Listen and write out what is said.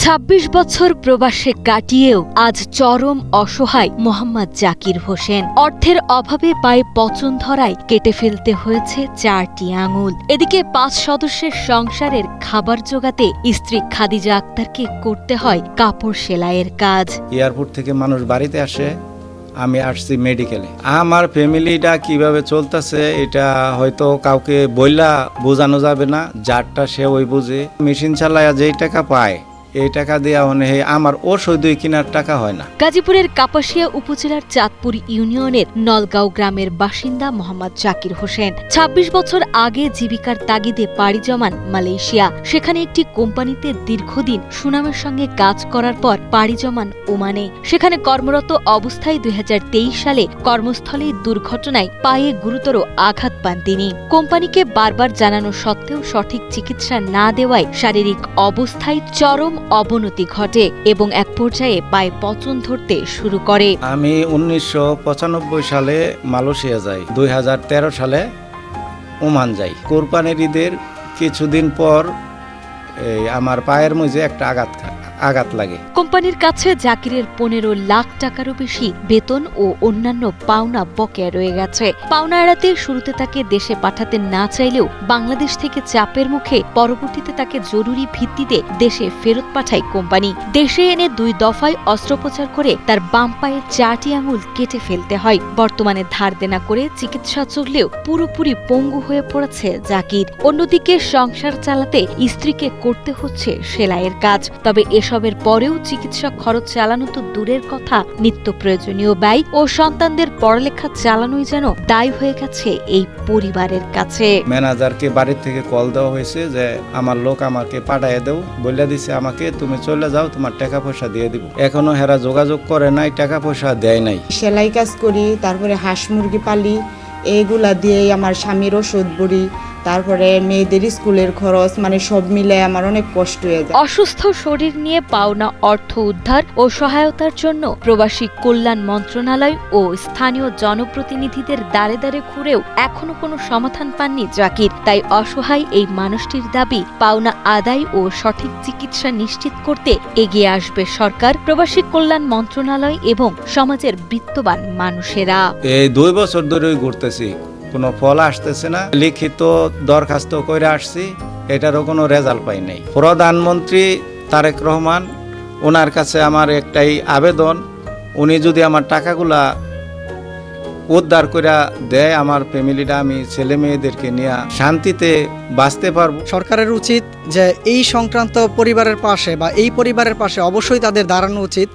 ২৬ বছর প্রবাসে কাটিয়েও আজ চরম অসহায় মোহাম্মদ জাকির হোসেন। অর্থের অভাবে পায়ে পচন ধরায় কেটে ফেলতে হয়েছে ৪টি আঙুল। এদিকে ৫ সদস্যের সংসারের খাবার জোগাতে স্ত্রী খাদিজা আক্তারকে করতে হয় কাপড় সেলাইয়ের কাজ। এয়ারপোর্ট থেকে মানুষ বাড়িতে আসে, আমি আসছি মেডিকেলে। আমার ফ্যামিলিটা কিভাবে চলতেছে এটা হয়তো কাউকে বইলা বোঝানো যাবে না, যারটা সে ওই বুঝে। মেশিন চালায়া যেই টাকা পায় এই টাকা দিয়ে আমার ওষুধ কিনার টাকা হয় না। গাজীপুরের কাপাসিয়া উপজেলার চাঁদপুর ইউনিয়নের নলগাঁও গ্রামের বাসিন্দা মোহাম্মদ জাকির হোসেন ২৬ বছর আগে জীবিকার তাগিদে পাড়ি জমান মালয়েশিয়া। সেখানে একটি কোম্পানিতে দীর্ঘদিন সুনামের সঙ্গে কাজ করার পর পাড়ি জমান ওমানে। সেখানে কর্মরত অবস্থায় ২০২৩ সালে কর্মস্থলে দুর্ঘটনায় পায়ে গুরুতর আঘাত পান তিনি। কোম্পানিকে বারবার জানানো সত্ত্বেও সঠিক চিকিৎসা না দেওয়ায় শারীরিক অবস্থায় চরম অবনতি ঘটে এবং এক পর্যায়ে পায়ে পচন ধরতে শুরু করে। আমি ১৯৯৫ সালে মালয়েশিয়া যাই, ২০১৩ সালে ওমান যাই। কোরবানির ঈদের কিছুদিন পর আমার পায়ের মধ্যে একটা আঘাত লাগে। কোম্পানির কাছে জাকিরের ১৫ লাখ টাকারও বেশি বেতন ও অন্যান্য পাওনা বকেয়া রয়ে গেছে। পাওনা এড়াতে শুরুতে তাকে দেশে পাঠাতে না চাইলেও বাংলাদেশ থেকে চাপের মুখে পরবর্তীতে তাকে জরুরি ভিত্তিতে দেশে ফেরত পাঠায় কোম্পানি। দেশে এনে ২ দফায় অস্ত্রোপচার করে তার বাম পায়ের ৪টি আঙুল কেটে ফেলতে হয়। বর্তমানে ধার দেনা করে চিকিৎসা চললেও পুরোপুরি পঙ্গু হয়ে পড়েছে জাকির। অন্যদিকে সংসার চালাতে স্ত্রীকে করতে হচ্ছে সেলাইয়ের কাজ। তবে এসবের পরেও চিকিৎসা খরচ চালানো তো দূরের কথা, নিত্য প্রয়োজনীয় ব্যয় ও সন্তানদের পড়ালেখা চালানোই যেন দায় হয়ে গেছে এই পরিবারের কাছে। ম্যানেজারকে বাড়ির থেকে কল দেওয়া হয়েছে যে আমার লোক আমাকে পাঠাইয়া দেও, বলে দিছে আমাকে তুমি চলে যাও, তোমার টাকা পয়সা দিয়ে দিব। এখনো হেরা যোগাযোগ করে নাই, টাকা পয়সা দেয় নাই। সেলাই কাজ করি, তারপরে হাঁস মুরগি পালি, এইগুলা দিয়েই আমার স্বামীর ওষুধ বড়ি, তারপরে মেয়েদের স্কুলের খরচ, সব মিলে আমার অনেক কষ্ট হয়ে যায়। অসুস্থ শরীর নিয়ে পাওনা অর্থ উদ্ধার ও সহায়তার জন্য প্রবাসী কল্যাণ মন্ত্রণালয় ও স্থানীয় জনপ্রতিনিধিদের দ্বারে দ্বারে ঘুরেও এখনো কোনো সমাধান পাননি জাকির। তাই অসহায় এই মানুষটির দাবি, পাওনা আদায় ও সঠিক চিকিৎসা নিশ্চিত করতে এগিয়ে আসবে সরকার, প্রবাসী কল্যাণ মন্ত্রণালয় এবং সমাজের বিত্তবান মানুষেরা। এই ২ বছর ধরে ঘুরতেছি, কোনো ফল আসতেছে না। লিখিত দরখাস্ত করে আসছি, এটারও কোনো রেজাল্ট পাই নাই। প্রধানমন্ত্রী তারেক রহমান, ওনার কাছে আমার একটাই আবেদন, উনি যদি আমার টাকাগুলা উদ্ধার করে দেয়, আমার ফ্যামিলিটা, আমি ছেলে মেয়েদেরকে নিয়ে শান্তিতে বাঁচতে পারবো। সরকারের উচিত যে এই সংক্রান্ত পরিবারের পাশে বা এই পরিবারের পাশে অবশ্যই তাদের দাঁড়ানো উচিত।